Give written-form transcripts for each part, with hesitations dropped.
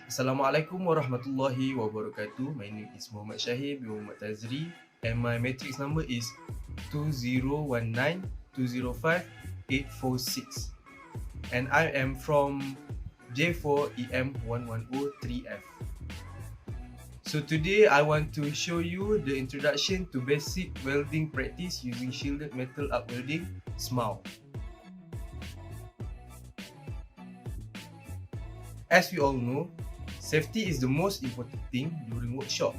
Assalamualaikum warahmatullahi wabarakatuh. My name is Muhammad Shahib bin Muhammad Tazri and my matrix number is 2019205846 and I am from J4EM1103F. So today I want to show you the introduction to basic welding practice using shielded metal arc welding, SMAW. As we all know, safety is the most important thing during workshop.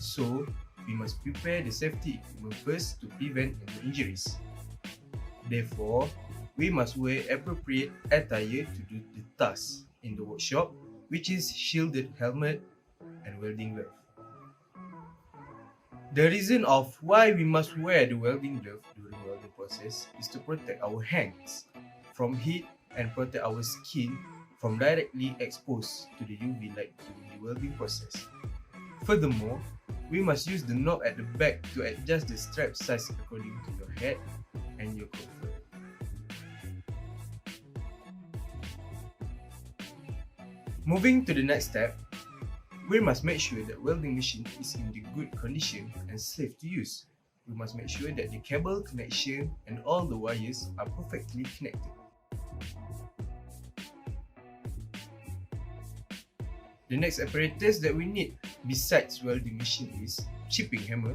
So, we must prepare the safety equipment first to prevent any injuries. Therefore, we must wear appropriate attire to do the task in the workshop, which is shielded helmet and welding glove. The reason of why we must wear the welding glove during welding process is to protect our hands from heat and protect our skin from directly exposed to the UV light during the welding process. Furthermore, we must use the knob at the back to adjust the strap size according to your head and your comfort. Moving to the next step, we must make sure that welding machine is in the good condition and safe to use. We must make sure that the cable connection and all the wires are perfectly connected. The next apparatus that we need besides welding machine is chipping hammer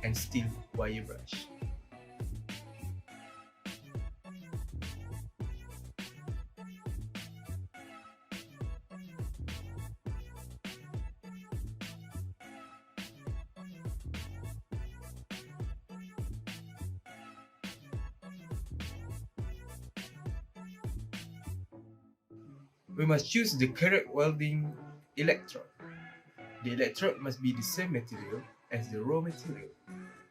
and steel wire brush. We must choose the correct welding electrode. The electrode must be the same material as the raw material.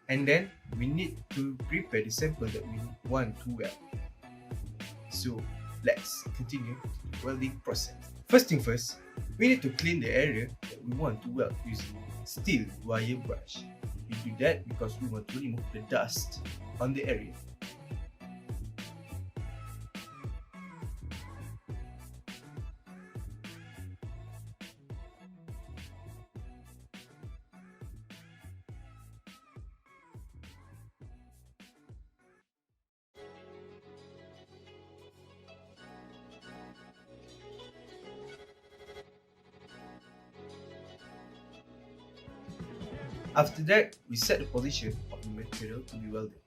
And then we need to prepare the sample that we want to weld. So let's continue the welding process. First thing first, we need to clean the area that we want to weld using steel wire brush. We do that because we want to remove the dust on the area. After that, we set the position of the material to be welded.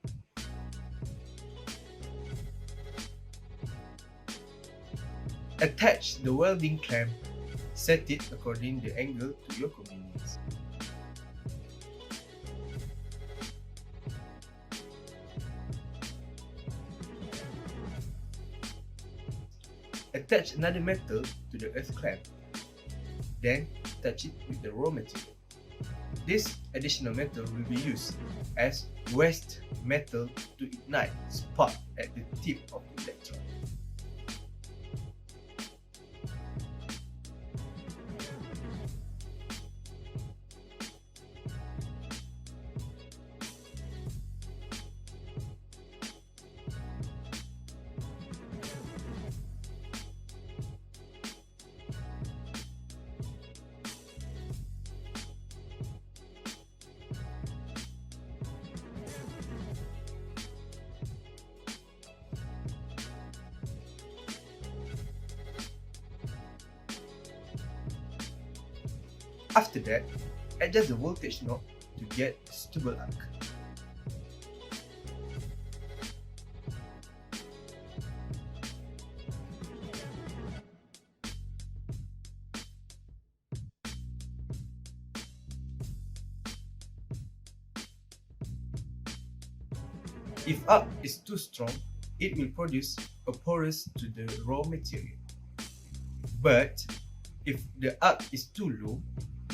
Attach the welding clamp, set it according the angle to your convenience. Attach another metal to the earth clamp, then touch it with the raw material. This additional metal will be used as waste metal to ignite spark at the tip of the electrode. After that, adjust the voltage knob to get a suitable arc. If arc is too strong, it will produce a porous to the raw material. But if the arc is too low,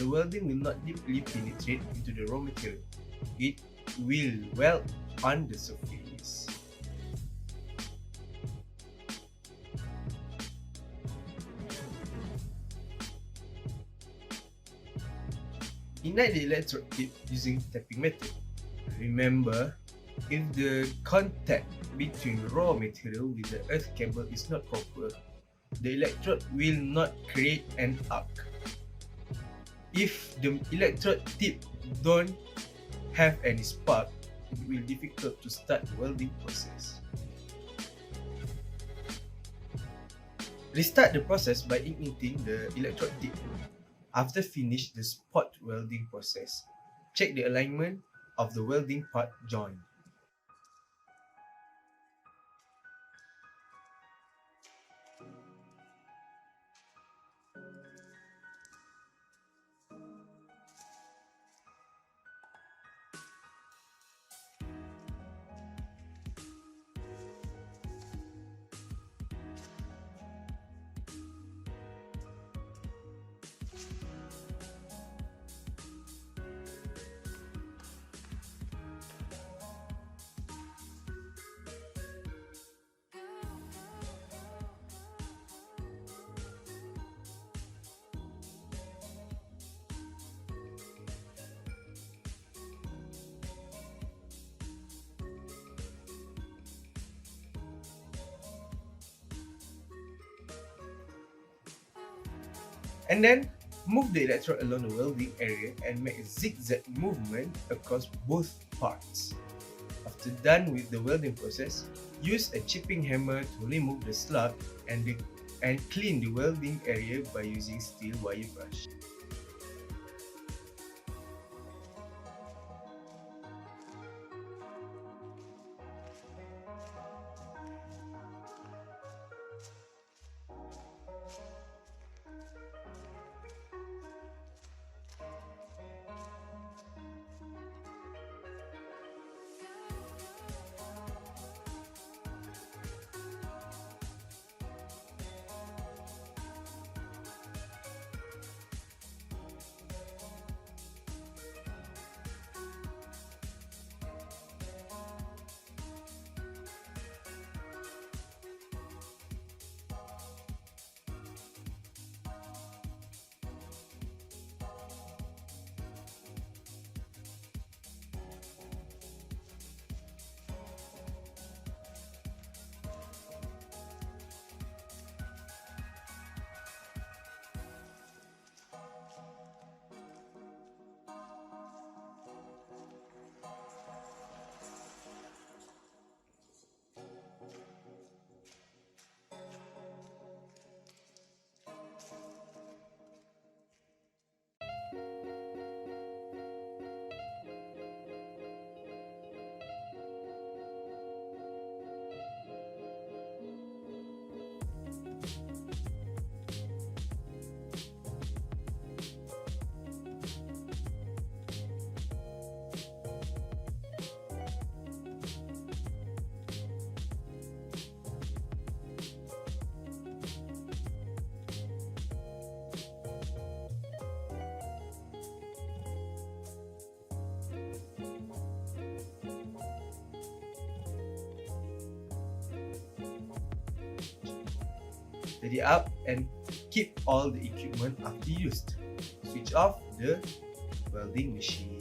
the welding will not deeply penetrate into the raw material. It will weld on the surface. Ignite the electrode tip using tapping method. Remember, if the contact between raw material with the earth cable is not proper, the electrode will not create an arc. If the electrode tip don't have any spark, it will be difficult to start the welding process. Restart the process by igniting the electrode tip. After finish the spot welding process, check the alignment of the welding part joint. And then move the electrode along the welding area and make a zigzag movement across both parts. After done with the welding process, use a chipping hammer to remove the slug and clean the welding area by using steel wire brush. Tidy up and keep all the equipment after used. Switch off the welding machine.